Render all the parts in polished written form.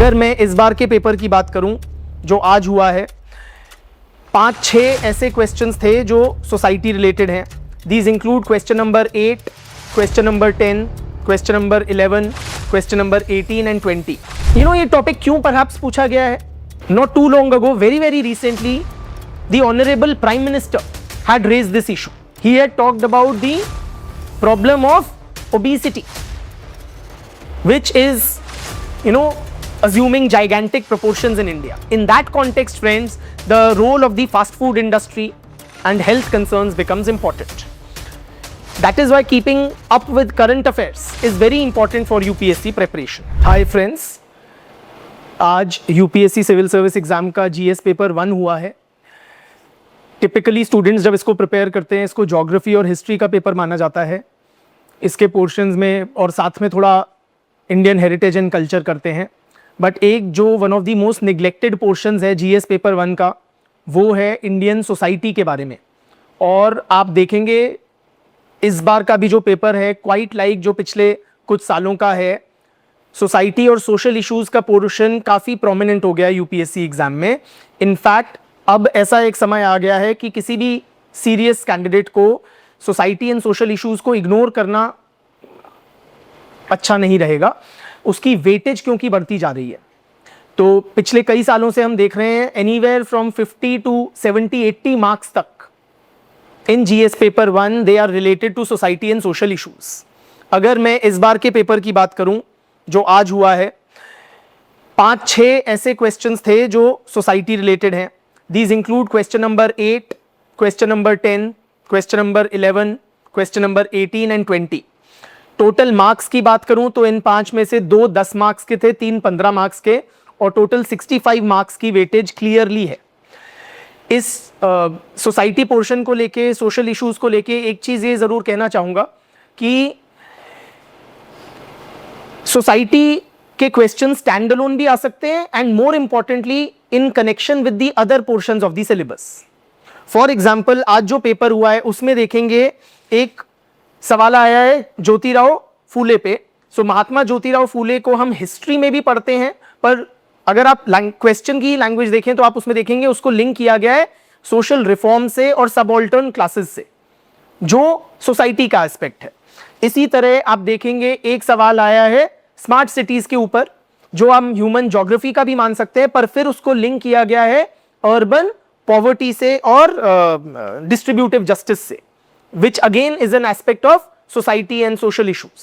अगर मैं इस बार के पेपर की बात करूं जो आज हुआ है, 5-6 ऐसे क्वेश्चंस थे जो सोसाइटी रिलेटेड हैं. These include question number 8, question number 10, question number 11, question number 18 and 20. ये टॉपिक क्यों परहैप्स पूछा गया है? Not too long ago, very recently, the Honorable Prime Minister had raised this issue. He had talked about the problem of obesity, which is, assuming gigantic proportions in India. In that context, friends, the role of the fast food industry and health concerns becomes important. That is why keeping up with current affairs is very important for UPSC preparation. Hi friends, आज UPSC civil service exam का GS paper 1 हुआ है. Typically students जब इसको prepare करते हैं, इसको geography और हिस्ट्री का पेपर माना जाता है. इसके पोर्शंस में और साथ में थोड़ा इंडियन हेरिटेज एंड कल्चर करते हैं. बट एक जो one of the most neglected portions है GS पेपर 1 का, वो है इंडियन सोसाइटी के बारे में. और आप देखेंगे इस बार का भी जो पेपर है, क्वाइट लाइक जो पिछले कुछ सालों का है, सोसाइटी और सोशल इश्यूज का पोर्शन काफ़ी प्रोमिनेंट हो गया है यूपीएससी एग्जाम में. इनफैक्ट अब ऐसा एक समय आ गया है कि किसी भी सीरियस कैंडिडेट को सोसाइटी एंड सोशल इश्यूज को इग्नोर करना अच्छा नहीं रहेगा. उसकी वेटेज क्योंकि बढ़ती जा रही है. तो पिछले कई सालों से हम देख रहे हैं एनीवेयर फ्रॉम 50 to 70-80 मार्क्स तक in GS paper 1 they are related to society and social issues. अगर मैं इस बार के पेपर की बात करूं जो आज हुआ है, 5-6 ऐसे क्वेश्चंस थे जो सोसाइटी रिलेटेड हैं. These include question number 8, question number 10, question number 11, question number 18 and 20. Total marks की बात करूं तो इन 5 में से 2 10 मार्क्स के थे, 3 15 मार्क्स के, और टोटल 65 मार्क्स की वेटेज क्लियरली है. इस सोसाइटी पोर्शन को लेके, सोशल इश्यूज को लेके एक चीज ये जरूर कहना चाहूंगा कि सोसाइटी के क्वेश्चन स्टैंड अलोन भी आ सकते हैं and more importantly in connection with the other portions of the syllabus. For example आज जो पेपर हुआ है उसमें देखेंगे एक सवाल आया है ज्योतिराव फूले पे. सो महात्मा ज्योतिराव फूले को हम हिस्ट्री में भी पढ़ते हैं, पर अगर आप क्वेश्चन की लैंग्वेज देखें तो आप उसमें देखेंगे उसको लिंक किया गया है सोशल रिफॉर्म से और सबऑल्टर्न क्लासेस से, जो सोसाइटी का एस्पेक्ट है. इसी तरह आप देखेंगे एक सवाल आया है स्मार्ट सिटीज के ऊपर, जो हम ह्यूमन ज्योग्राफी का भी मान सकते हैं, पर फिर उसको लिंक किया गया है अर्बन पॉवर्टी से और डिस्ट्रीब्यूटिव जस्टिस से, which again is an aspect of society and social issues.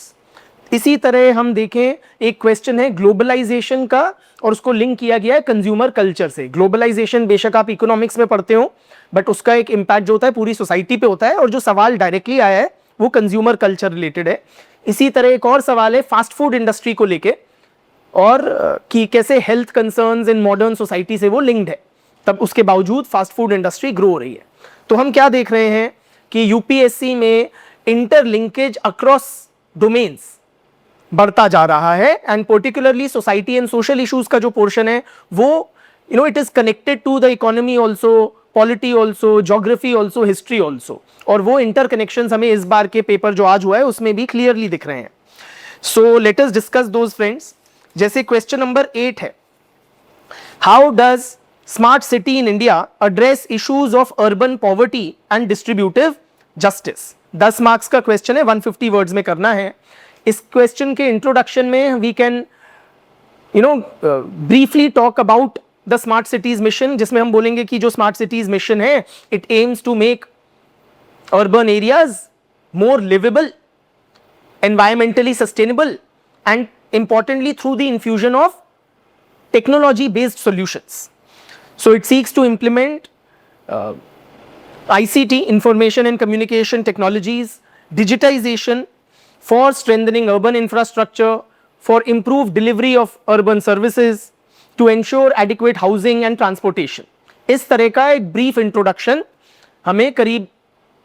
इसी तरह हम देखें एक क्वेश्चन है ग्लोबलाइजेशन का और उसको लिंक किया गया है कंज्यूमर कल्चर से. ग्लोबलाइजेशन बेशक आप इकोनॉमिक्स में पढ़ते हो, बट उसका एक इम्पैक्ट जो होता है पूरी सोसाइटी पे होता है, और जो सवाल डायरेक्टली आया है वो कंज्यूमर कल्चर रिलेटेड है. इसी तरह एक और सवाल है फास्ट फूड इंडस्ट्री को लेके, और कि कैसे health concerns in modern society से वो लिंक्ड है, तब उसके बावजूद फास्ट फूड इंडस्ट्री ग्रो हो रही है. तो हम क्या देख रहे हैं कि यूपीएससी में इंटरलिंकेज अक्रॉस डोमेन्स बढ़ता जा रहा है, and particularly society and social issues का जो पोर्शन है वो it is connected to the economy also, polity also, geography also, history also, और वो इंटरकनेक्शंस हमें इस बार के पेपर जो आज हुआ है उसमें भी क्लियरली दिख रहे हैं. So let us discuss those friends. जैसे क्वेश्चन नंबर 8 है, how does smart city in India address issues of urban poverty and distributive justice. 10 marks का क्वेश्चन है, 150 वर्ड्स में करना है. इस क्वेश्चन के इंट्रोडक्शन में we can briefly talk about the smart cities mission, जिसमें हम बोलेंगे कि जो स्मार्ट सिटीज मिशन है it aims to make urban areas more livable, environmentally sustainable, and importantly through the infusion of technology based solutions. So it seeks to implement ICT, information and communication technologies, digitization for strengthening urban infrastructure, for improved delivery of urban services, to ensure adequate housing and transportation. इस तरह का एक brief introduction हमें करीब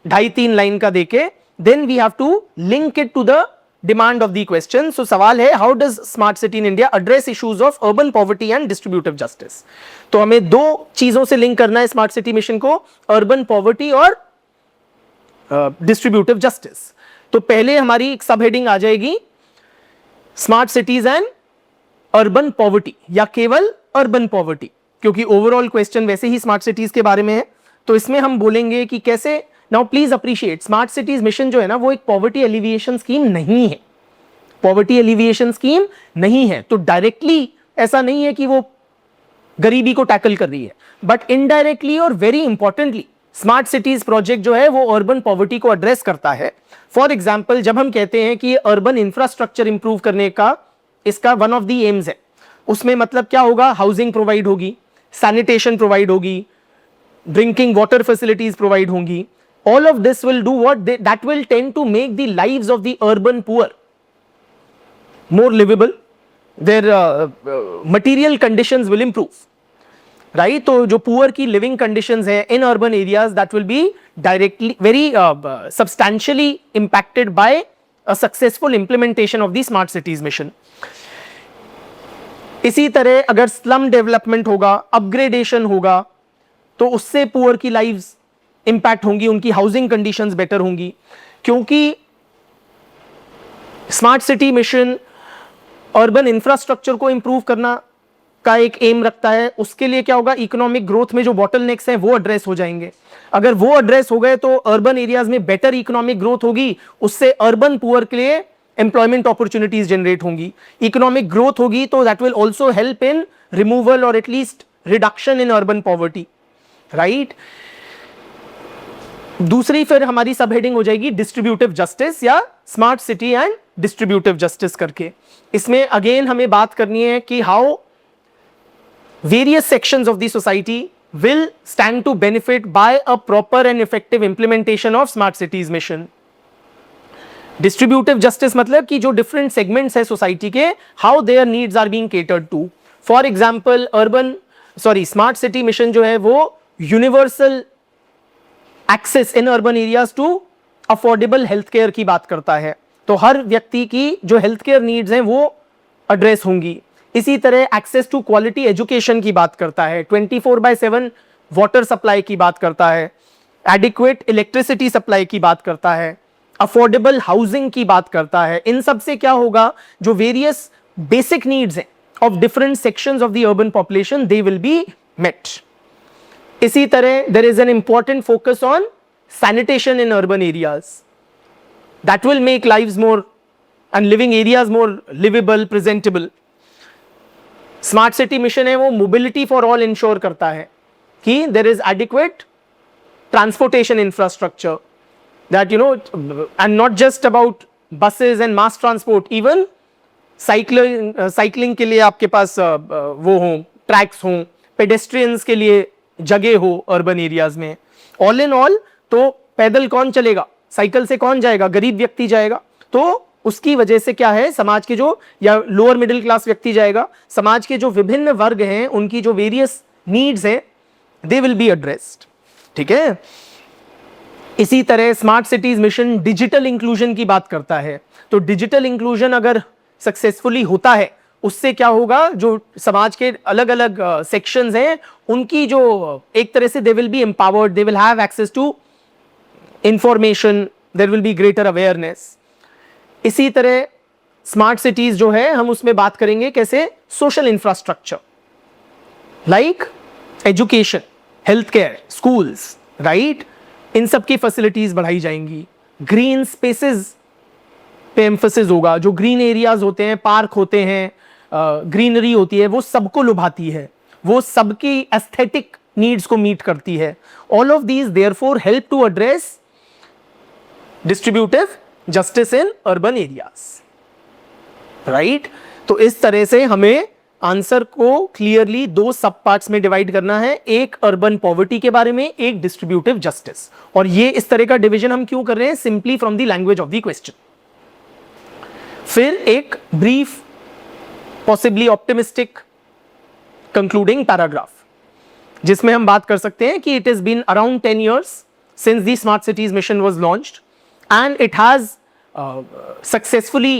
2.5-3 line का देके, then we have to link it to the demand of the question. So सवाल है, how does smart city in India address issues of urban poverty and distributive justice. तो हमें 2 चीजों से लिंक करना है स्मार्ट सिटी मिशन को, urban poverty और डिस्ट्रीब्यूटिव जस्टिस. तो पहले हमारी एक सब हेडिंग आ जाएगी smart cities and urban poverty या केवल अर्बन पॉवर्टी, क्योंकि ओवरऑल क्वेश्चन वैसे ही स्मार्ट सिटीज के बारे में है, तो इसमें हम बोलेंगे कि कैसे। Now please appreciate, smart cities mission जो है ना वो एक पॉवर्टी एलिविएशन स्कीम नहीं है, पॉवर्टी एलिविएशन स्कीम नहीं है। तो डायरेक्टली ऐसा नहीं है कि वो गरीबी को टैकल कर रही है, बट इनडायरेक्टली और very importantly smart cities project जो है वो अर्बन पॉवर्टी को एड्रेस करता है। फॉर एग्जाम्पल, जब हम कहते हैं कि अर्बन इंफ्रास्ट्रक्चर इंप्रूव करने का इसका वन ऑफ द एम्स है, उसमें मतलब क्या होगा, हाउसिंग प्रोवाइड होगी, सैनिटेशन प्रोवाइड होगी, ड्रिंकिंग वाटर फैसिलिटीज प्रोवाइड होंगी। All of this will do what, that will tend to make the lives of the urban poor more livable, their material conditions will improve, right? तो जो poor की living conditions है in urban areas, that will be directly very substantially impacted by a successful implementation of the smart cities mission. इसी तरह अगर slum development होगा, upgradation होगा, तो उससे poor की lives impact होंगी, उनकी housing conditions better होंगी, क्योंकि smart city mission urban infrastructure को इंप्रूव करना का एक एम रखता है। उसके लिए क्या होगा, इकोनॉमिक ग्रोथ में जो बॉटलनेक्स हैं वो एड्रेस हो जाएंगे। अगर वो एड्रेस हो गए तो अर्बन एरियाज में बेटर इकोनॉमिक ग्रोथ होगी, उससे अर्बन पुअर के लिए एम्प्लॉयमेंट अपॉर्चुनिटीज जनरेट होंगी। इकोनॉमिक ग्रोथ होगी तो that will also help in removal और at least reduction in urban poverty, right. दूसरी फिर हमारी सब हेडिंग हो जाएगी डिस्ट्रीब्यूटिव जस्टिस या smart city and distributive justice करके। इसमें अगेन हमें बात करनी है कि how various sections of the society will stand to benefit by a proper and effective implementation of smart cities mission. Distributive justice मतलब कि जो डिफरेंट सेगमेंट्स है सोसाइटी के, how their needs are being catered to. For example smart city mission जो है वो universal access in urban areas to affordable health care की बात करता है, तो हर व्यक्ति की जो हेल्थ केयर नीड्स हैं वो एड्रेस होंगी। इसी तरह एक्सेस टू क्वालिटी एजुकेशन की बात करता है, 24/7 वाटर सप्लाई की बात करता है, एडिक्वेट इलेक्ट्रिसिटी सप्लाई की बात करता है, अफोर्डेबल हाउसिंग की बात करता है। इन सब से क्या होगा, जो वेरियस बेसिक नीड्स हैं of different sections of the urban population, they will be met. इसी तरह there is an important focus on sanitation in urban areas that will make lives more and living areas more livable, presentable. Smart city mission है वो mobility for all ensure करता है कि there is adequate transportation infrastructure, that you know, and not just about buses and mass transport, even cycling के लिए आपके पास वो हो, ट्रैक्स हों, पेडेस्ट्रियंस के लिए जगह हो अर्बन एरियाज में। ऑल इन ऑल तो पैदल कौन चलेगा, साइकिल से कौन जाएगा, गरीब व्यक्ति जाएगा। तो उसकी वजह से क्या है, समाज के जो या लोअर मिडिल क्लास व्यक्ति जाएगा, समाज के जो विभिन्न वर्ग हैं उनकी जो वेरियस नीड्स हैं दे विल बी एड्रेस्ड, ठीक है। इसी तरह smart cities mission digital inclusion की बात करता है, तो डिजिटल इंक्लूजन अगर सक्सेसफुली होता है उससे क्या होगा, जो समाज के अलग अलग सेक्शंस हैं उनकी जो एक तरह से they will be empowered, they will have access to information, there will be greater awareness. इसी तरह स्मार्ट सिटीज जो है हम उसमें बात करेंगे कैसे, social infrastructure like education, health care, schools, right, इन सब की फैसिलिटीज बढ़ाई जाएंगी। ग्रीन स्पेसेस पे एम्फसिस होगा, जो ग्रीन एरियाज होते हैं, पार्क होते हैं, ग्रीनरी होती है, वो सबको लुभाती है, वो सबकी एस्थेटिक नीड्स को मीट करती है। All of these therefore help to address distributive justice in urban areas, right. तो इस तरह से हमें आंसर को क्लियरली दो सब पार्ट्स में डिवाइड करना है, एक अर्बन पॉवर्टी के बारे में, एक डिस्ट्रीब्यूटिव जस्टिस। और ये इस तरह का डिवीजन हम क्यों कर रहे हैं, simply from the language of the question. फिर एक brief possibly optimistic concluding paragraph, जिसमें हम बात कर सकते हैं कि it is been around 10 years since the smart cities mission was launched and it has successfully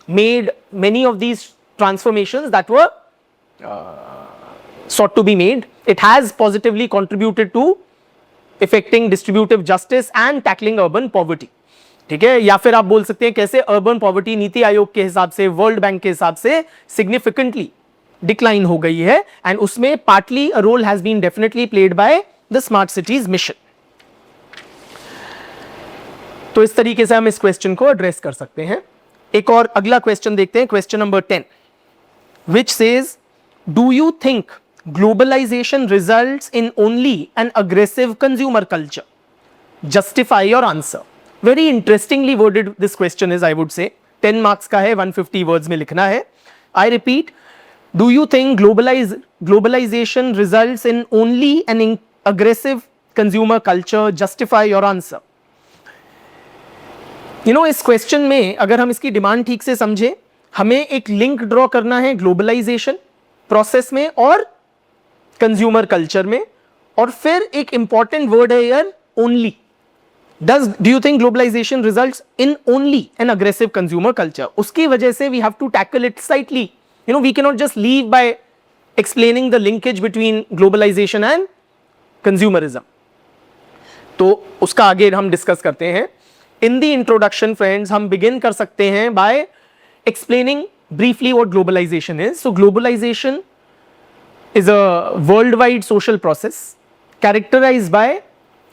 made many of these transformations that were sought to be made. It has positively contributed to effecting distributive justice and tackling urban poverty, ठीक है। या फिर आप बोल सकते हैं कैसे urban poverty NITI Aayog के हिसाब से, वर्ल्ड बैंक के हिसाब से सिग्निफिकेंटली डिक्लाइन हो गई है, एंड उसमें partly a role has been definitely played by the smart cities mission. तो इस तरीके से हम इस क्वेश्चन को एड्रेस कर सकते हैं। एक और अगला क्वेश्चन देखते हैं, question number 10, which says, do you think globalization results in only an aggressive consumer culture? Justify your answer. Very interestingly worded this question is, I would say. 10 marks का है, 150 words में लिखना है। I repeat, do you think globalization results in only an aggressive consumer culture? Justify your answer. इस question में अगर हम इसकी डिमांड ठीक से समझे, हमें एक लिंक ड्रॉ करना है ग्लोबलाइजेशन प्रोसेस में और कंज्यूमर कल्चर में, और फिर एक इंपॉर्टेंट वर्ड है यार, only. Do you think globalization results in only an aggressive consumer culture? उसकी वजह से we have to tackle it slightly, we can not just leave by explaining the linkage between globalization and consumerism. तो उसका आगे हम discuss करते हैं। In the introduction friends, हम बिगिन कर सकते हैं by explaining briefly what globalization is. So globalization is a worldwide social process characterized by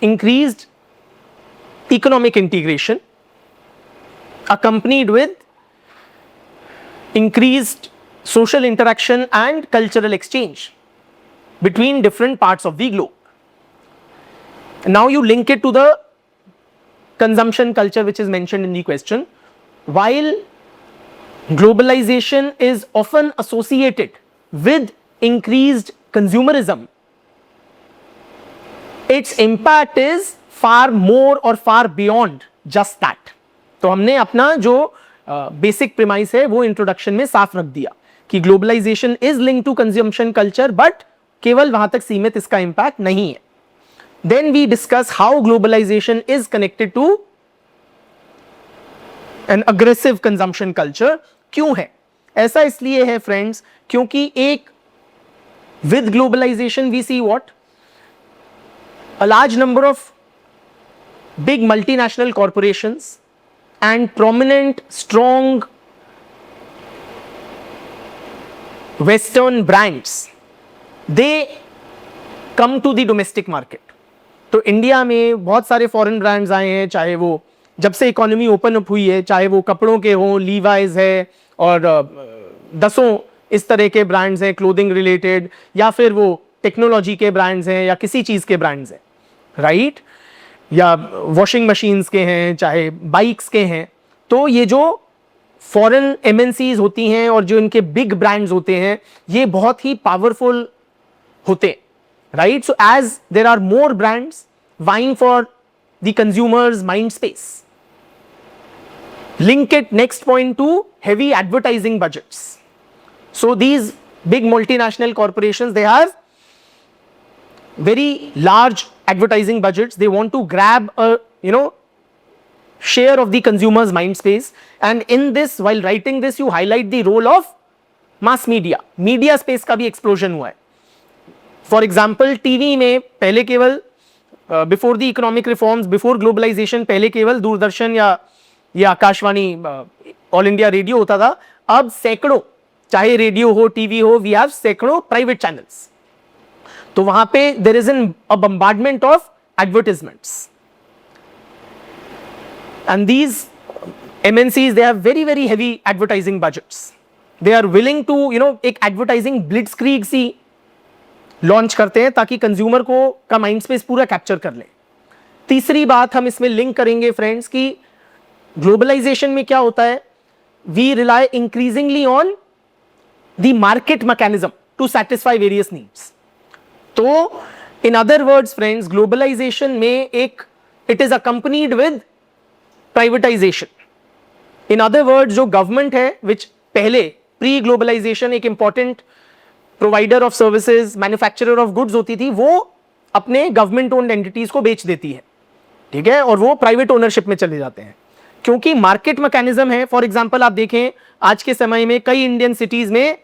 increased economic integration accompanied with increased social interaction and cultural exchange between different parts of the globe. Now you link it to the consumption culture which is mentioned in the question. While globalization is often associated with increased consumerism, its impact is far more or far beyond just that. तो हमने अपना जो basic premise है वो introduction में साफ रख दिया कि globalization is linked to consumption culture, but केवल वहां तक सीमित इसका इंपैक्ट नहीं है। Then we discuss how globalization is connected to an aggressive consumption culture. क्यों है ऐसा? इसलिए है फ्रेंड्स क्योंकि एक with globalization we see what, a large number of big multinational corporations and prominent strong western brands, they come to the domestic market. तो India में बहुत सारे फॉरेन ब्रांड्स आए हैं, चाहे वो जब से इकोनॉमी ओपन अप हुई है, चाहे वो कपड़ों के हों, लीवाइज है और दसों इस तरह के ब्रांड्स हैं क्लोथिंग रिलेटेड, या फिर वो टेक्नोलॉजी के ब्रांड्स हैं या किसी चीज़ के ब्रांड्स हैं, राइट, या वॉशिंग मशीन्स के हैं, चाहे बाइक्स के हैं। तो ये जो फॉरेन एमएनसीज होती हैं और जो इनके बिग ब्रांड्स होते हैं, ये बहुत ही पावरफुल होते हैं, right. So as there are more brands vying for the consumer's mind space. Link it next point to heavy advertising budgets. So these big multinational corporations, they have very large advertising budgets. They want to grab a share of the consumer's mind space, and in this, while writing this, you highlight the role of mass media. Media space का भी explosion हुआ है. For example, TV में पहले केवल before the economic reforms, before globalization, पहले केवल दूरदर्शन या आकाशवाणी ऑल इंडिया रेडियो होता था. अब सैकड़ों, चाहे रेडियो हो, टीवी हो, वी हैव सैकड़ों प्राइवेट चैनल्स. तो वहां पे there is a bombardment of advertisements, and these MNCs, they have very very heavy advertising budgets. They are willing to एक एडवर्टाइजिंग ब्लिट्जक्रीग सी लॉन्च करते हैं ताकि कंज्यूमर को का माइंड स्पेस पूरा कैप्चर कर ले. तीसरी बात हम इसमें लिंक करेंगे फ्रेंड्स कि ग्लोबलाइजेशन में क्या होता है, we rely increasingly on the market mechanism to satisfy various needs. तो in other words friends, globalisation में एक it is accompanied with privatisation. In other words, जो गवर्नमेंट है, विच पहले प्री ग्लोबलाइजेशन एक important provider of services, manufacturer of goods होती थी, वो अपने गवर्नमेंट ओन्ड एंटिटीज को बेच देती है, ठीक है, और वो प्राइवेट ओनरशिप में चले जाते हैं क्योंकि मार्केट मैकेनिज्म है. फॉर एग्जांपल आप देखें आज के समय में कई इंडियन सिटीज में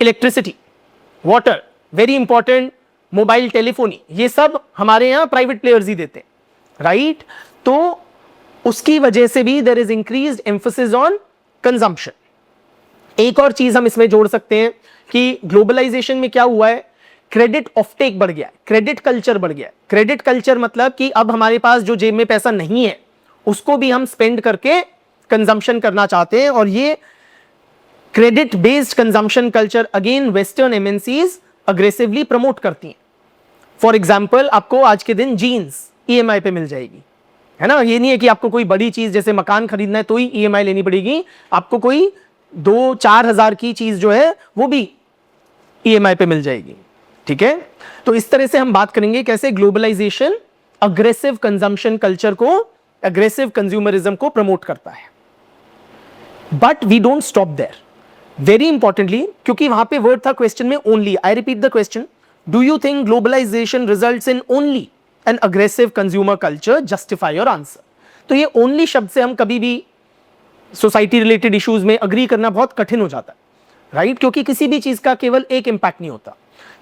electricity, water, very important, mobile telephony, ये सब हमारे यहाँ प्राइवेट प्लेयर्स ही देते हैं, राइट. तो उसकी वजह से भी there is increased emphasis on consumption, एक और चीज हम इसमें जोड़ सकते हैं कि ग्लोबलाइजेशन में क्या हुआ है, क्रेडिट ऑफटेक बढ़ गया है, क्रेडिट कल्चर बढ़ गया है। क्रेडिट कल्चर मतलब कि अब हमारे पास जो जेब में पैसा नहीं है उसको भी हम स्पेंड करके कंजम्पशन करना चाहते हैं, और ये credit based consumption culture again western MNCs aggressively promote करती हैं। फॉर एग्जाम्पल, आपको आज के दिन जीन्स ईएमआई पे मिल जाएगी, है ना। ये नहीं है कि आपको कोई बड़ी चीज जैसे मकान खरीदना है तो ही ईएमआई लेनी पड़ेगी, आपको कोई 2-4 हजार की चीज जो है वो भी ईएमआई पे मिल जाएगी, ठीक है। तो इस तरह से हम बात करेंगे कैसे ग्लोबलाइजेशन अग्रेसिव कंजम्पशन कल्चर को, अग्रेसिव कंज्यूमरिज्म को प्रमोट करता है। But we don't stop there, very importantly, क्योंकि वहां पे वर्ड था क्वेश्चन में only. I repeat the question, do you think globalization results in only an aggressive consumer culture? Justify your answer. तो ये ओनली शब्द से हम कभी भी सोसाइटी रिलेटेड इश्यूज में अग्री करना बहुत कठिन हो जाता है, राइट, क्योंकि किसी भी चीज का केवल एक इंपैक्ट नहीं होता।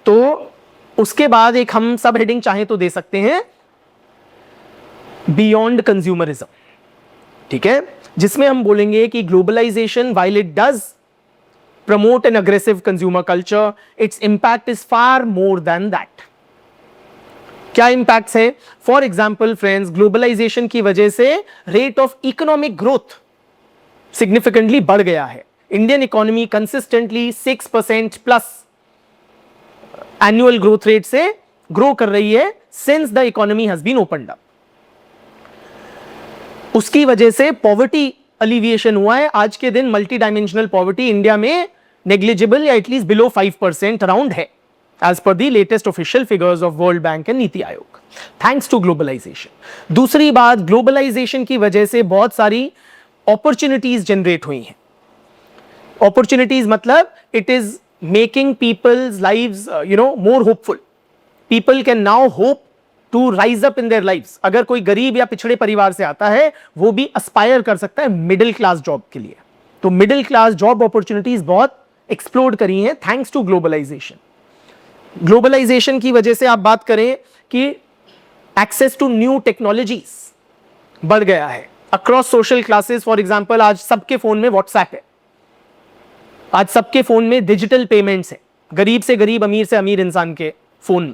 तो उसके बाद एक हम सब हेडिंग चाहे तो दे सकते हैं बियॉन्ड कंज्यूमरिज्म, ठीक है, जिसमें हम बोलेंगे कि globalization while it does promote an aggressive consumer culture, its impact is far more than that. क्या इंपैक्ट्स है? फॉर एग्जाम्पल फ्रेंड्स, ग्लोबलाइजेशन की वजह से rate of economic growth significantly बढ़ गया है। Indian economy consistently 6% plus annual growth rate से grow कर रही है since the economy has been opened up. उसकी वजह से पॉवर्टी अलिविएशन हुआ है। आज के दिन मल्टी डायमेंशनल पॉवर्टी इंडिया में नेग्लिजिबल या एटलीस्ट बिलो 5% अराउंड है, as per the latest official figures of World Bank and NITI Aayog, thanks to globalization। दूसरी बात, ग्लोबलाइजेशन की वजह से बहुत सारी अपॉर्चुनिटीज जनरेट हुई हैं। अपॉर्चुनिटीज मतलब it is making people's lives more hopeful. People can now hope to rise up in their lives. अगर कोई गरीब या पिछड़े परिवार से आता है वो भी अस्पायर कर सकता है मिडिल क्लास जॉब के लिए। तो मिडिल क्लास जॉब अपॉर्चुनिटीज बहुत एक्सप्लोर करी हैं थैंक्स टू ग्लोबलाइजेशन। ग्लोबलाइजेशन की वजह से आप बात करें कि एक्सेस टू न्यू टेक्नोलॉजीज बढ़ गया है across social classes. For example, आज सबके फोन में व्हाट्सएप है, आज सबके फोन में डिजिटल पेमेंट्स है, गरीब से गरीब, अमीर से अमीर इंसान के फोन में।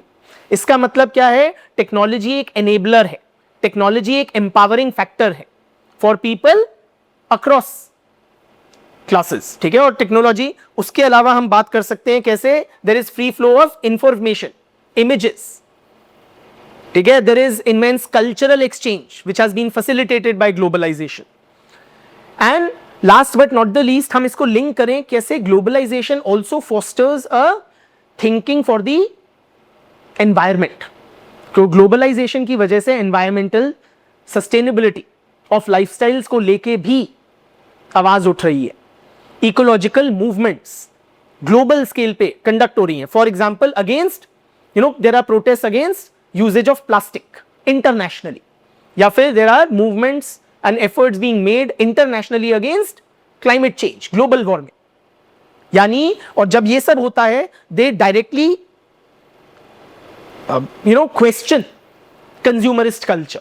इसका मतलब क्या है? टेक्नोलॉजी एक एनेबलर है, टेक्नोलॉजी एक एम्पावरिंग फैक्टर है फॉर पीपल अक्रॉस क्लासेस, ठीक है। और टेक्नोलॉजी, उसके अलावा हम बात कर सकते हैं कैसे there is free flow of information, images, ठीक है। There is immense cultural exchange which has been facilitated by globalization. And last but not the least, हम इसको लिंक करें कैसे globalization also fosters a thinking for the environment. तो globalization की वजह से एनवायरमेंटल सस्टेनेबिलिटी ऑफ लाइफस्टाइल्स को लेके भी आवाज उठ रही है। इकोलॉजिकल मूवमेंट्स ग्लोबल स्केल पे कंडक्ट हो रही हैं। For example, against there are protest against usages of plastic internationally, या फिर there are movements and efforts being made internationally against climate change, global warming. यानी, और जब ये सब होता है they directly question consumerist culture,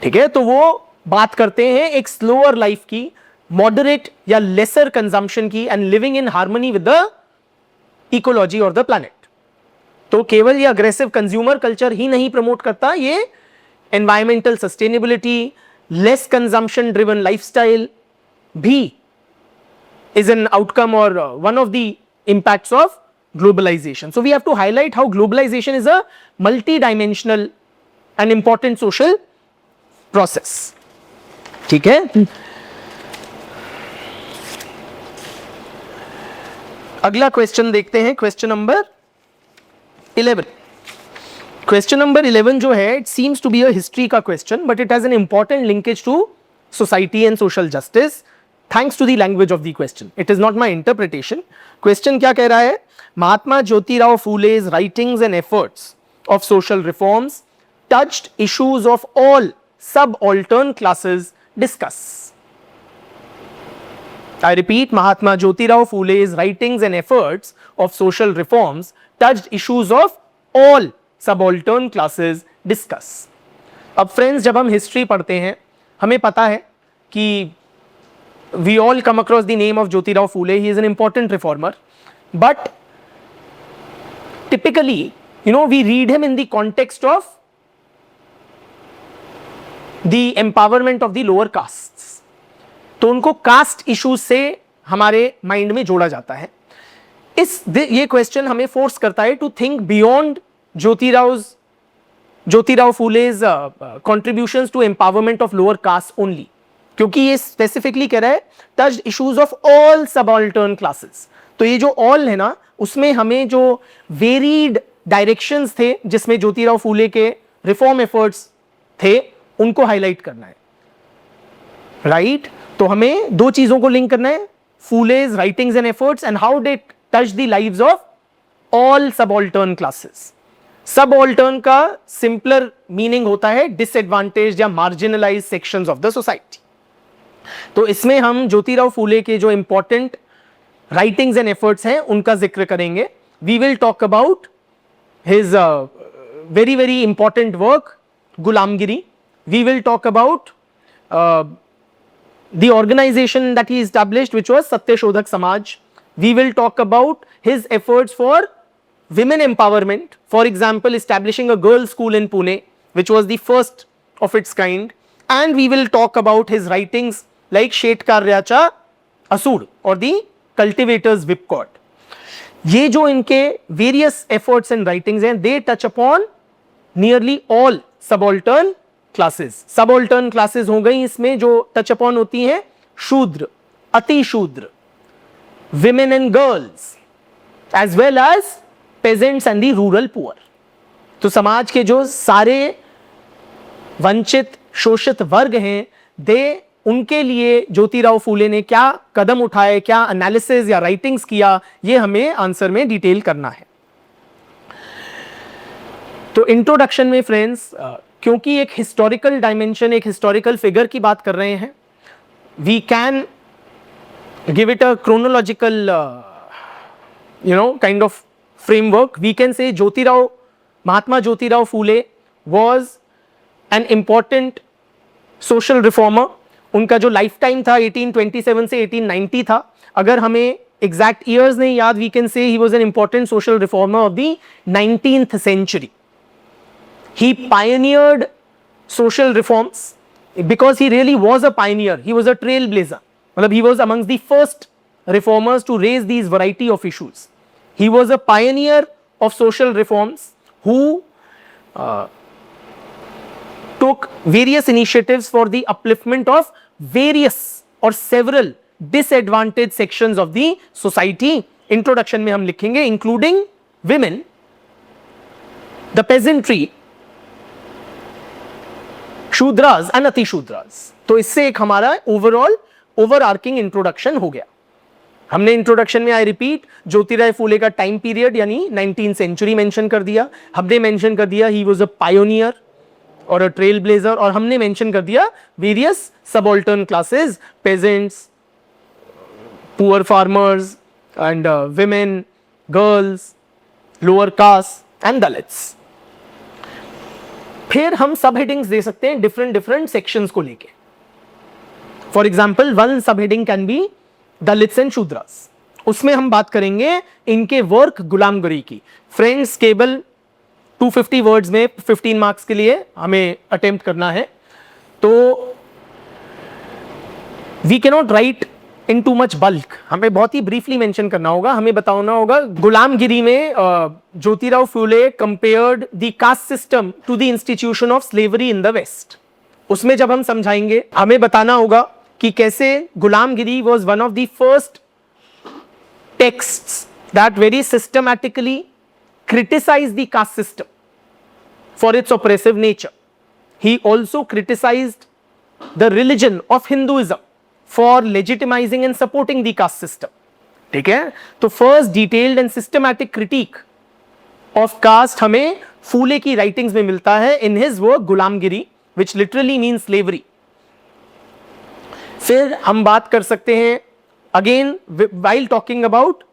ठीक है। तो वो बात करते हैं एक स्लोअर लाइफ की, मॉडरेट या लेसर कंजम्पशन की, and living in harmony with the ecology और द प्लैनेट। तो केवल ये अग्रेसिव कंज्यूमर कल्चर ही नहीं प्रमोट करता, ये environmental sustainability, less consumption driven lifestyle भी is an outcome or one of the impacts of globalization. So we have to highlight how globalization is a multi-dimensional and important social process. ठीक है। अगला question देखते हैं, question number 11। Question number 11 जो है, it seems to be a history का question, but it has an important linkage to society and social justice thanks to the language of the question. It is not my interpretation. Question क्या कह रहा है? Mahatma Jyotirao Phule's writings and efforts of social reforms touched issues of all subaltern classes. Discuss. I repeat, Mahatma Jyotirao Phule's writings and efforts of social reforms touched issues of all subaltern classes. Discuss. अब friends, जब हम history पढ़ते हैं हमें पता है कि we all come across the name of Jyotirao Phule. He is an important reformer, but typically, we read him in the context of the empowerment of the lower castes. तो उनको कास्ट इश्यूज से हमारे mind में जोड़ा जाता है. ये question हमें फोर्स करता है to think beyond Jyotirao Phule's contributions to empowerment of lower caste only, क्योंकि ये स्पेसिफिकली कह रहा है touch issues of all subaltern classes. तो ये जो ऑल है ना, उसमें हमें जो वेरीड डायरेक्शंस थे जिसमें ज्योतिराव फूले के रिफॉर्म एफर्ट्स थे उनको हाईलाइट करना है, राइट? तो हमें दो चीजों को लिंक करना है, Phule's writings and efforts and how they touch the lives of all subaltern classes. Subaltern का सिंपलर मीनिंग होता है डिसएडवांटेज या marginalise sections of the society. तो इसमें हम ज्योतिराव फूले के जो इंपॉर्टेंट राइटिंग्स एंड एफर्ट्स हैं उनका जिक्र करेंगे. We will talk about his very very important work Gulamgiri. We will talk about the organization that he established, which was Satyashodhak Samaj. We will talk about his efforts for women empowerment, for example establishing a girls school in Pune, which was the first of its kind. And we will talk about his writings like Shetkaryacha Asur or the Cultivator's Whipcord. ये जो इनके various efforts and writings हैं, they touch upon nearly all subaltern classes. Subaltern classes हो गई, इसमें जो touch upon होती हैं शूद्र, अति Shudra, women and girls, as well as peasants and the rural poor. तो समाज के जो सारे वंचित शोषित वर्ग हैं, उनके लिए ज्योतिराव फूले ने क्या कदम उठाए, क्या एनालिसिस या राइटिंग्स किया, ये हमें आंसर में डिटेल करना है. तो इंट्रोडक्शन में फ्रेंड्स, क्योंकि एक हिस्टोरिकल डायमेंशन, एक हिस्टोरिकल फिगर की बात कर रहे हैं, we can give it a chronological kind of framework. We can say Mahatma Jyotirao Phule was an important social reformer. उनका जो लाइफ टाइम था 1827 से 1890 था. अगर हमें एग्जैक्ट ईयर्स नहीं याद, we can say he was an important social reformer of the 19th century. He pioneered social reforms because he really was a pioneer. He was a trailblazer. He was amongst the first reformers to raise these variety of issues. He was a pioneer of social reforms who took various initiatives for the upliftment of various or several disadvantaged sections of the society. Introduction में हम लिखेंगे including women, the peasantry, Shudras and अति शूद्रास. तो इससे एक हमारा overall ओवरआर्किंग introduction हो गया. हमने इंट्रोडक्शन में, आई रिपीट, ज्योतिराव फूले का टाइम पीरियड यानी 19th century मेंशन कर दिया. हमने मेंशन कर दिया ही वाज अ पायोनियर और अ ट्रेल ब्लेजर, और हमने मेंशन कर दिया various subaltern classes, pageants, poor farmers and women, girls, lower caste and Dalits. फिर हम सब हेडिंग्स दे सकते हैं डिफरेंट सेक्शंस को लेके. फॉर एग्जाम्पल, वन सब heading can be Dalits and Shudras. उसमें हम बात करेंगे इनके वर्क गुलामगिरी की. फ्रेंड्स, केवल 250 वर्ड्स में 15 मार्क्स के लिए हमें अटेम्प्ट करना है. तो we can not write in too much bulk. हमें बहुत ही ब्रीफली मेंशन करना होगा. हमें बताना होगा गुलामगिरी में Jyotirao Phule compared the caste system to the institution of slavery in the West. उसमें जब हम समझाएंगे, हमें बताना होगा कि कैसे गुलामगिरी was one of the first texts that very systematically criticised the caste system for its oppressive nature. He also criticised the religion of Hinduism for legitimizing and supporting the caste system. ठीक है? तो first detailed and systematic critique of caste हमें फूले की writings में मिलता है in his work Gulamgiri, which literally means slavery. फिर हम बात कर सकते हैं again while talking about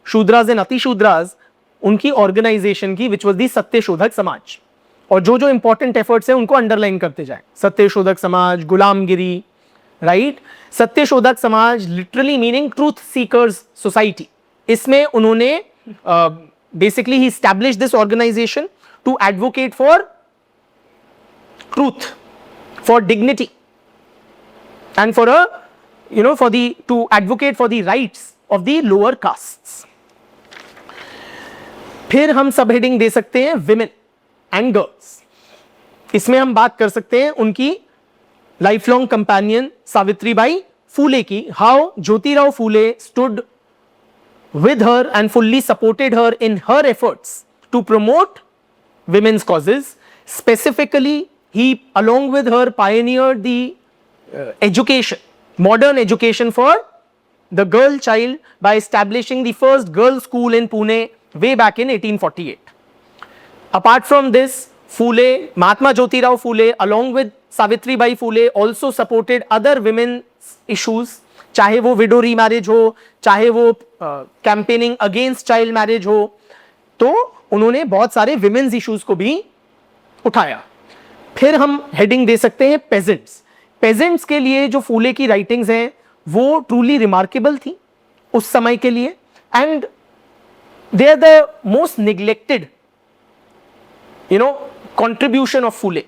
Shudras and अति शूद्रास, उनकी ऑर्गेनाइजेशन की which was the Satyashodhak Samaj. और जो जो इंपॉर्टेंट एफर्ट्स हैं उनको अंडरलाइन करते जाए. सत्यशोधक समाज, गुलामगिरी, right. Satyashodhak Samaj literally meaning truth seekers society. इसमें उन्होंने बेसिकली ही establish this organization to advocate for truth, for dignity and for to advocate for the rights of the lower castes. फिर हम सब हेडिंग दे सकते हैं विमेन एंड गर्ल्स. इसमें हम बात कर सकते हैं उनकी life long companion Savitribai Phule की. How Jyotirao Phule stood with her and fully supported her in her efforts to promote women's causes. Specifically, he along with her pioneered the education, modern education for the girl child by establishing the first girls school in Pune way back in 1848. Apart from this, Phule, Mahatma Jyotirao Phule along with Savitribai Phule also supported other women's issues, चाहे वो window remarriage हो, चाहे वो campaigning against child marriage हो, तो उन्होंने बहुत सारे विमेन्स इश्यूज को भी उठाया. फिर हम हेडिंग दे सकते हैं पेजेंट्स. पेजेंट्स के लिए जो फूले की राइटिंग्स हैं वो ट्रूली रिमार्केबल थी उस समय के लिए, and they are the most neglected contribution of Phule.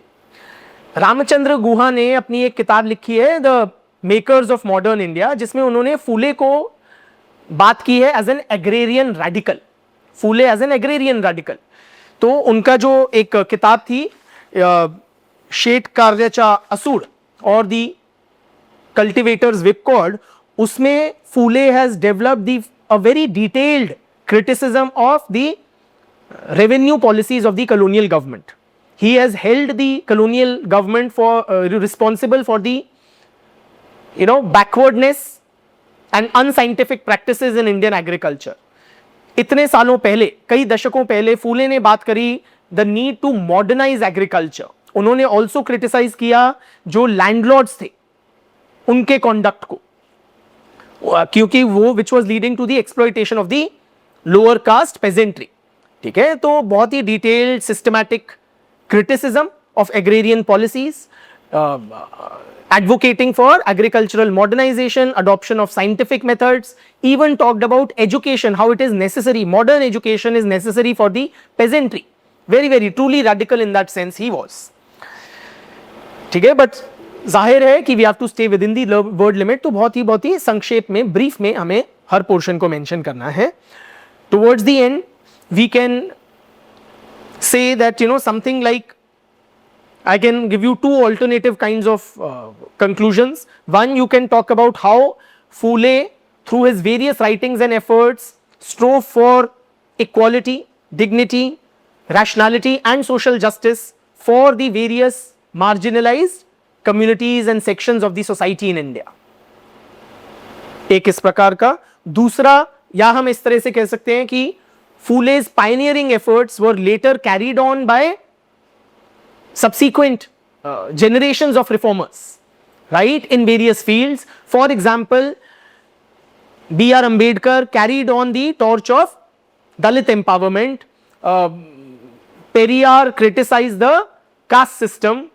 Ramchandra Guha ने अपनी एक किताब लिखी है the makers of modern India, जिसमें उन्होंने फूले को बात की है as an agrarian radical. Phule as an agrarian radical. तो उनका जो एक किताब थी शेट कार्याचा असूड और दी कल्टिवेटर्स विपकॉर्ड, उसमें Phule has developed the a very detailed criticism of the revenue policies of the colonial government. He has held the colonial government for responsible for the backwardness and unscientific practices in Indian agriculture. इतने सालों पहले, कई दशकों पहले फूले ने बात करी the need to modernize agriculture. उन्होंने also criticize किया जो landlords थे उनके conduct को, क्योंकि वो which was leading to the exploitation of the lower caste peasantry. ठीक है, तो बहुत ही detailed systematic criticism of agrarian policies, advocating for agricultural modernization, adoption of scientific methods, even talked about education, how it is necessary, modern education is necessary for the peasantry. Very very truly radical in that sense he was. ठीक है, but जाहिर है कि we have to stay within the word limit, तो बहुत ही संक्षेप में, brief में हमें हर पोर्शन को मेंशन करना है. Towards the end, we can say that something like, I can give you two alternative kinds of conclusions. One, you can talk about how Phule through his various writings and efforts strove for equality, dignity, rationality and social justice for the various marginalized communities and sections of the society in India. एक इस प्रकार का. दूसरा, या हम इस तरह से कह सकते हैं कि Phule's pioneering efforts were later carried on by subsequent generations of reformers, right, in various fields. For example, B.R. Ambedkar carried on the torch of Dalit empowerment. Periyar criticized the caste system.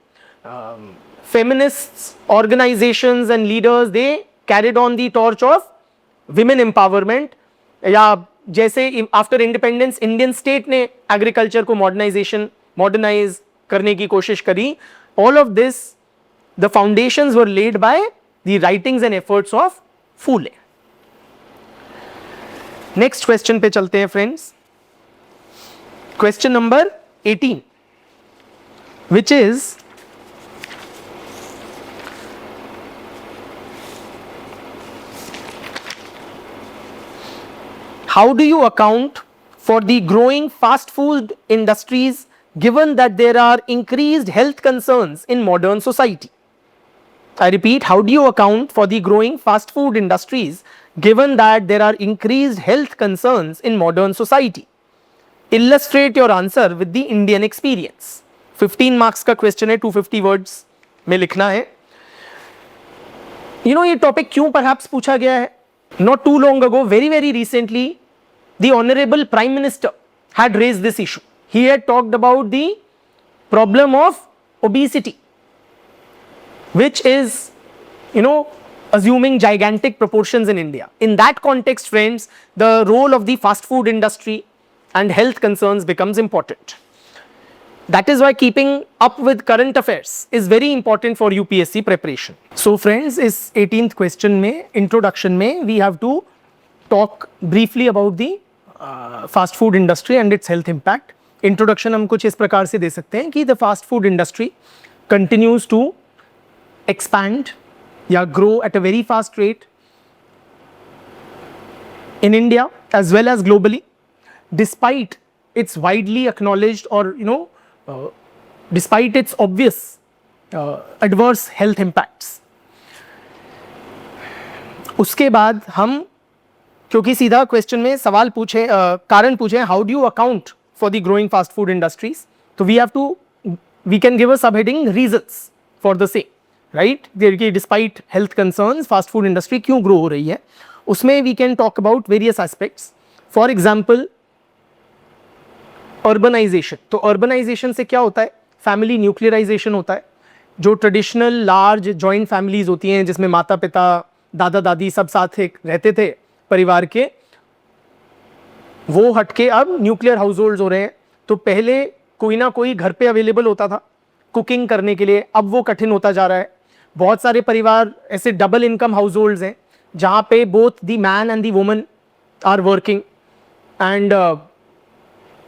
Feminists, organizations and leaders, they carried on the torch of women empowerment. या जैसे after independence Indian state ने agriculture को modernise करने की कोशिश करी. All of this, the foundations were led by the writings and efforts of Phule. Next question पे चलते हैं friends. Question number 18, which is how do you account for the growing fast food industries given that there are increased health concerns in modern society? I repeat, how do you account for the growing fast food industries given that there are increased health concerns in modern society? Illustrate your answer with the Indian experience. 15 marks का question है, 250 words में लिखना है. ये topic क्यों perhaps पूछा गया है? Not too long ago, very recently, the Honorable Prime Minister had raised this issue. He had talked about the problem of obesity, which is assuming gigantic proportions in India. In that context, friends, the role of the fast food industry and health concerns becomes important. That is why keeping up with current affairs is very important for UPSC preparation. So friends, इस 18th question में introduction में we have to talk briefly about the fast food industry and its health impact. Introduction हम कुछ इस प्रकार से दे सकते हैं कि the fast food industry continues to expand या grow at a very fast rate in India as well as globally, despite its widely acknowledged or despite its obvious adverse health impacts. उसके बाद हम, क्योंकि सीधा क्वेश्चन में सवाल पूछे, कारण पूछे, how do you account for the growing fast food industries, तो we can give a sub heading reasons for the same, right, कि despite health concerns fast food industry क्यों ग्रो हो रही है. उसमें we can talk about various aspects. For example urbanisation. तो urbanisation से क्या होता है, फैमिली न्यूक्लियराइजेशन होता है. जो ट्रेडिशनल लार्ज जॉइंट फैमिलीज होती हैं जिसमें माता पिता दादा दादी सब साथ एक रहते थे परिवार के, वो हटके अब न्यूक्लियर हाउस होल्ड्स हो रहे हैं. तो पहले कोई ना कोई घर पे अवेलेबल होता था कुकिंग करने के लिए, अब वो कठिन होता जा रहा है. बहुत सारे परिवार ऐसे डबल इनकम हाउस होल्ड्स हैं जहाँ पे both the man and the woman are working and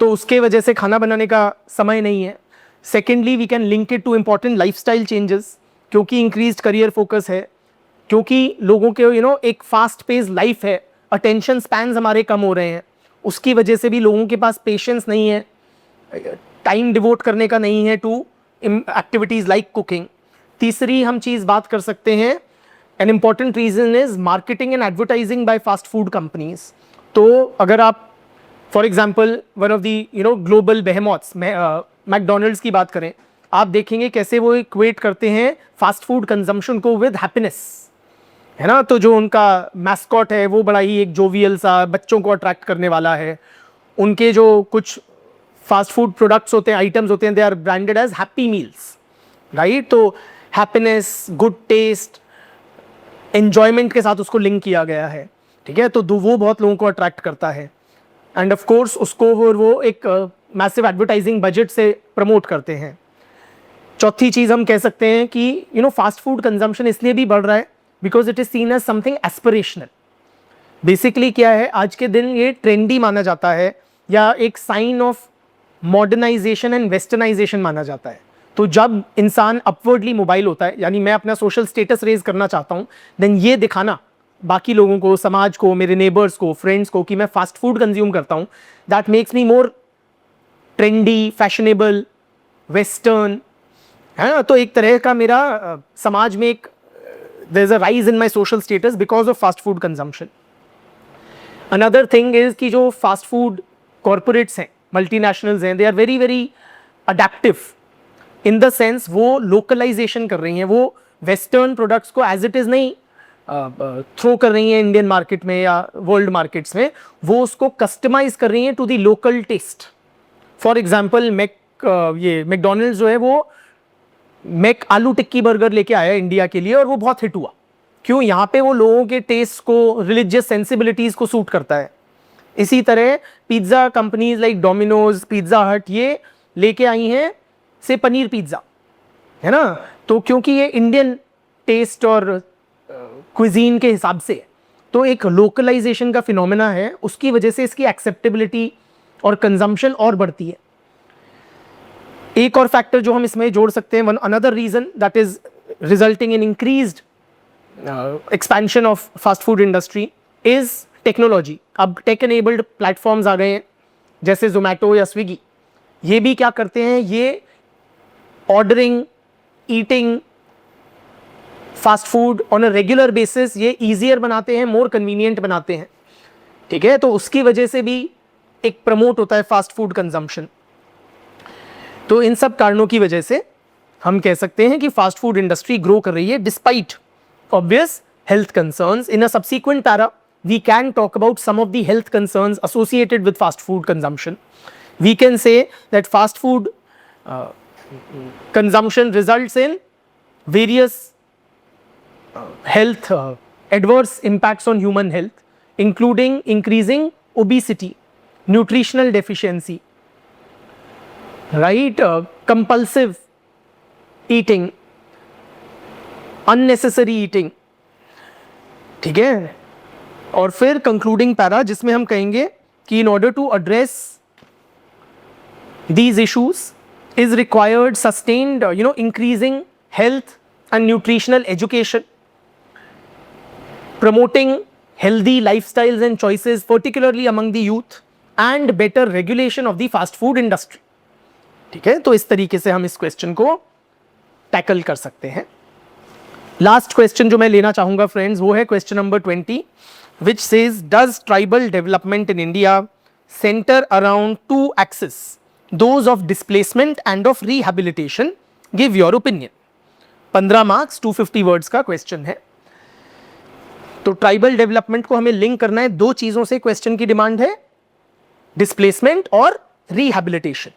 तो उसके वजह से खाना बनाने का समय नहीं है. Secondly we can link it to important lifestyle changes, क्योंकि इंक्रीज्ड करियर फोकस है, क्योंकि लोगों के एक फास्ट पेस लाइफ है, अटेंशन स्पैन्स हमारे कम हो रहे हैं, उसकी वजह से भी लोगों के पास पेशेंस नहीं है, टाइम डिवोट करने का नहीं है टू एक्टिविटीज़ लाइक कुकिंग. तीसरी हम चीज़ बात कर सकते हैं, an important reason is marketing and advertising by fast food companies. तो अगर आप for example one of the global behemoths McDonald's की बात करें, आप देखेंगे कैसे वो इक्वेट करते हैं फास्ट फूड कंजम्पशन को विद हैप्पीनेस, है ना. तो जो उनका मैस्कॉट है वो बड़ा ही एक जोवियल सा, बच्चों को अट्रैक्ट करने वाला है. उनके जो कुछ फास्ट फूड प्रोडक्ट्स होते हैं, आइटम्स होते हैं, they are branded as happy meals, right. तो हैप्पीनेस, गुड टेस्ट, एन्जॉयमेंट के साथ उसको लिंक किया गया है, ठीक है. तो वो बहुत लोगों को अट्रैक्ट करता है एंड ऑफ कोर्स उसको वो एक मैसिव एडवर्टाइजिंग बजट से प्रमोट करते हैं. चौथी चीज़ हम कह सकते हैं कि फास्ट फूड कंजम्पशन इसलिए भी बढ़ रहा है because it is seen as something aspirational. Basically क्या है, आज के दिन ये ट्रेंडी माना जाता है या एक sign of modernization and westernization माना जाता है. तो जब इंसान अपवर्डली मोबाइल होता है, यानी मैं अपना सोशल स्टेटस रेज करना चाहता हूँ, देन ये दिखाना बाकी लोगों को, समाज को, मेरे नेबर्स को, फ्रेंड्स को कि मैं फास्ट फूड कंज्यूम करता हूँ, that makes me more trendy, fashionable, western, है ना. तो एक तरह का मेरा समाज में एक there is a rise in my social status because of fast food consumption. Another thing is कि जो फास्ट फूड कॉरपोरेट्स हैं, मल्टीनेशनल्स हैं, they are very very adaptive in the sense वो लोकलाइजेशन कर रही हैं. वो वेस्टर्न प्रोडक्ट्स को एज इट इज़ नहीं थ्रो कर रही हैं इंडियन मार्केट में या वर्ल्ड मार्केट्स में, वो उसको कस्टमाइज कर रही हैं to the local taste. For example McDonald's जो है वो मैक आलू टिक्की बर्गर लेके आया इंडिया के लिए और वो बहुत हिट हुआ. क्यों? यहाँ पे वो लोगों के टेस्ट को, रिलीजियस सेंसिबिलिटीज़ को सूट करता है. इसी तरह pizza companies like Domino's, pizza हट, ये लेके आई हैं से पनीर पिज़्ज़ा, है ना. तो क्योंकि ये इंडियन टेस्ट और क्विजीन के हिसाब से, तो एक लोकलाइजेशन का फिनोमेना है, उसकी वजह से इसकी एक्सेप्टेबिलिटी और कंजम्पशन और बढ़ती है. एक और फैक्टर जो हम इसमें जोड़ सकते हैं, one another reason that is resulting in increased expansion of fast food industry is technology. अब टेक एनेबल्ड प्लेटफॉर्म्स आ गए हैं जैसे जोमेटो या स्विगी. ये भी क्या करते हैं, ये ordering, eating fast food on a regular basis ये ईजियर बनाते हैं, मोर कन्वीनियंट बनाते हैं, ठीक है. तो उसकी वजह से भी एक प्रमोट होता है फास्ट फूड कंजम्पशन. तो इन सब कारणों की वजह से हम कह सकते हैं कि फास्ट फूड इंडस्ट्री ग्रो कर रही है despite obvious health concerns. In a subsequent para we can talk about some of the health concerns associated with fast food consumption. We can say that fast food consumption results in various health adverse impacts on human health, including increasing obesity, nutritional deficiency, right, compulsive eating, unnecessary eating. ठीक है, और फिर concluding para जिसमें हम कहेंगे कि in order to address these issues is required sustained increasing health and nutritional education, promoting healthy lifestyles and choices particularly among the youth, and better regulation of the fast food industry. ठीक है, तो इस तरीके से हम इस question को tackle कर सकते हैं. लास्ट क्वेश्चन जो मैं लेना चाहूंगा फ्रेंड्स वो है question number 20, which says does tribal development in India center around two axes, those of displacement and of rehabilitation? Give your opinion. 15 marks 250 words का क्वेश्चन है. तो ट्राइबल डेवलपमेंट को हमें लिंक करना है दो चीजों से. क्वेश्चन की डिमांड है डिस्प्लेसमेंट और रिहैबिलिटेशन.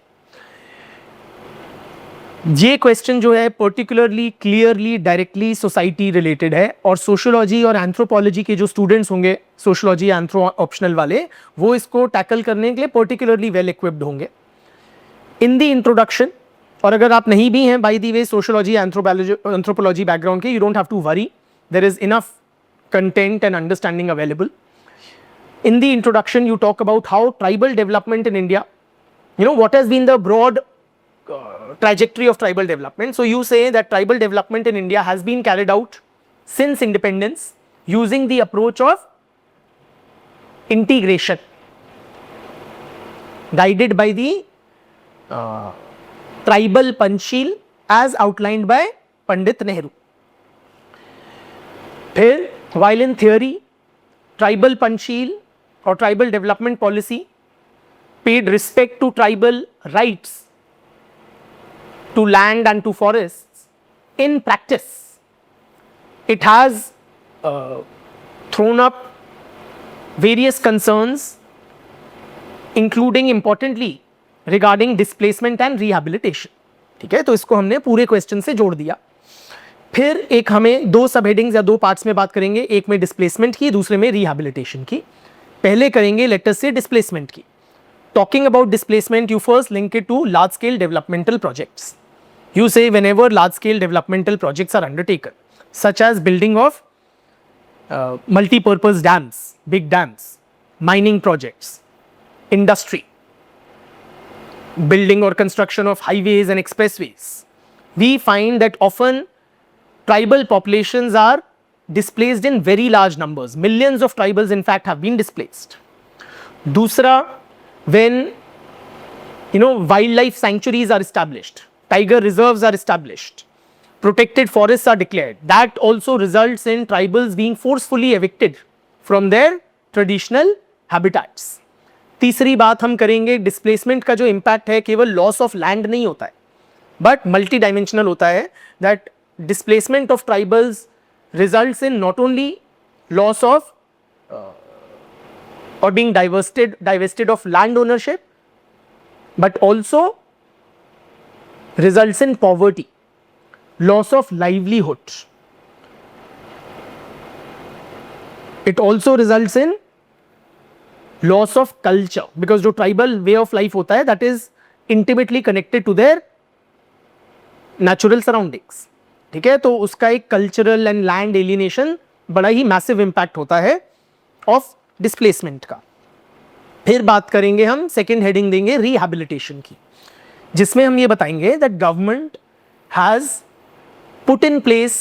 ये क्वेश्चन जो है particularly clearly directly society related है, और सोशियोलॉजी और एंथ्रोपोलॉजी के जो स्टूडेंट्स होंगे, सोशियोलॉजी एंथ्रो ऑप्शनल वाले, वो इसको टैकल करने के लिए पर्टिकुलरली वेल इक्विप्ड होंगे. इन द इंट्रोडक्शन, और अगर आप नहीं भी हैं by the way sociology anthropology background के, you don't have to worry, there is enough content and understanding available. In the introduction, you talk about how tribal development in India, what has been the broad trajectory of tribal development. So you say that tribal development in India has been carried out since independence using the approach of integration, guided by the tribal Panchsheel as outlined by Pandit Nehru. फिर while in theory, tribal Panchsheel or tribal development policy paid respect to tribal rights to land and to forests, in practice it has thrown up various concerns, including importantly regarding displacement and rehabilitation. ठीक है, तो इसको हमने पूरे question से जोड़ दिया. फिर एक हमें दो सब हेडिंग्स या दो पार्ट्स में बात करेंगे, एक में डिस्प्लेसमेंट की, दूसरे में रिहैबिलिटेशन की. पहले करेंगे लेट अस से डिस्प्लेसमेंट की. Talking about displacement, you first link it to large scale developmental projects. You say whenever large scale developmental projects are undertaken, such as building of multi-purpose dams, big dams, mining projects, industry, building or construction of highways and expressways, we find that often tribal populations are displaced in very large numbers. Millions of tribals in fact have been displaced. Dusra, when wildlife sanctuaries are established, tiger reserves are established, protected forests are declared, that also results in tribals being forcefully evicted from their traditional habitats. तीसरी बात हम करेंगे, displacement का जो impact है केवल loss of land नहीं होता है बट मल्टी डायमेंशनल होता है. That displacement of tribals results in not only loss of or being divested of land ownership, but also results in poverty, loss of livelihood. It also results in loss of culture, because जो tribal way of life होता है that is intimately connected to their natural surroundings. ठीक है, तो उसका एक cultural and land alienation बड़ा ही massive impact होता है of displacement का. फिर बात करेंगे हम, सेकेंड हेडिंग देंगे rehabilitation की, जिसमें हम ये बताएंगे that government has put in place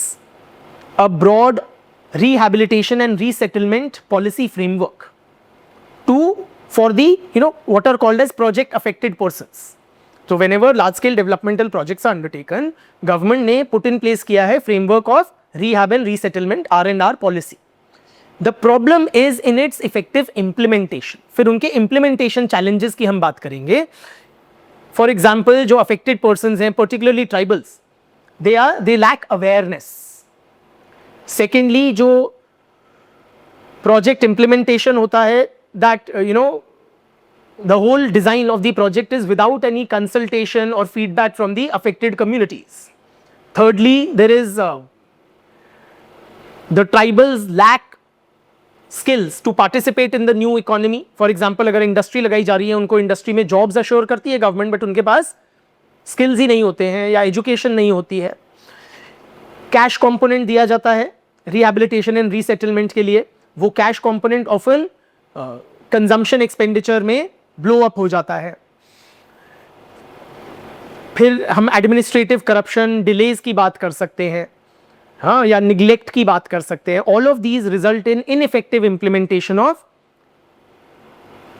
a broad rehabilitation and resettlement policy framework for the what are called as project affected persons. So whenever large scale developmental projects are undertaken, government ने put in place किया है framework of rehab and resettlement R&R policy. The problem is in its effective implementation. फिर उनके implementation challenges की हम बात करेंगे. For example, जो affected persons हैं, particularly tribals, they lack awareness. Secondly, जो project implementation होता है, that the whole design of the project is without any consultation or feedback from the affected communities. Thirdly, there is The tribals lack skills to participate in the new economy. For example, अगर industry लगाई जा रही है, उनको industry में jobs assure करती है government, but उनके पास स्किल्स ही नहीं होते हैं या एजुकेशन नहीं होती है. कैश कंपोनेंट दिया जाता है रिहैबिलिटेशन एंड रीसेटलमेंट के लिए, वो cash component often consumption expenditure में ब्लो अप हो जाता है. फिर हम एडमिनिस्ट्रेटिव करप्शन, डिलेज की बात कर सकते हैं, हाँ, या निग्लेक्ट की बात कर सकते हैं. All of these result in ineffective implementation of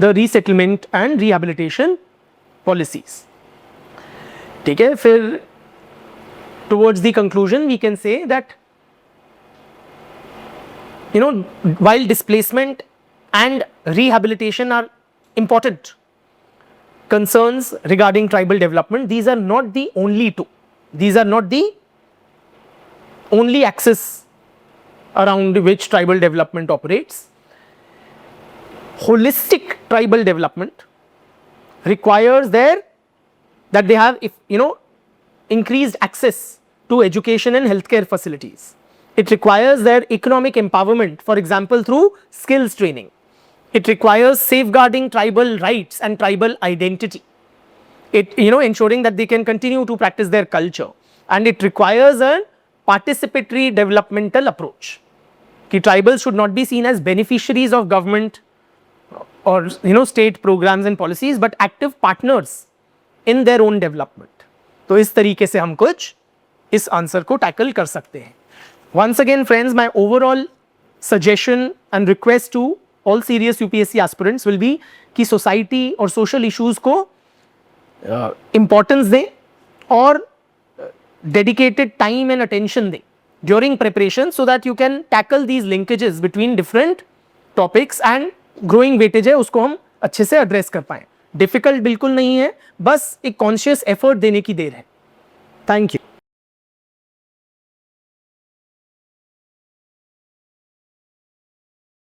the resettlement and rehabilitation policies. ठीक है, फिर towards the conclusion we can say that, you know, while displacement and rehabilitation are important concerns regarding tribal development, these are not the only two, these are not the only axis around which tribal development operates. Holistic tribal development requires that they have, increased access to education and healthcare facilities. It requires their economic empowerment, for example through skills training. It requires safeguarding tribal rights and tribal identity. It, ensuring that they can continue to practice their culture. And it requires a participatory developmental approach. कि tribals should not be seen as beneficiaries of government or state programs and policies, but active partners in their own development. तो इस तरीके से हम कुछ इस answer को tackle कर सकते हैं. Once again friends, my overall suggestion and request to all serious UPSC aspirants will be कि सोसाइटी और सोशल इश्यूज को इम्पोर्टेंस दें और डेडिकेटेड टाइम एंड अटेंशन दें during preparation, so that you can tackle these linkages between different topics and growing weightage है उसको हम अच्छे से एड्रेस कर पाएं. डिफिकल्ट बिल्कुल नहीं है, बस एक कॉन्शियस एफर्ट देने की देर है. Thank you.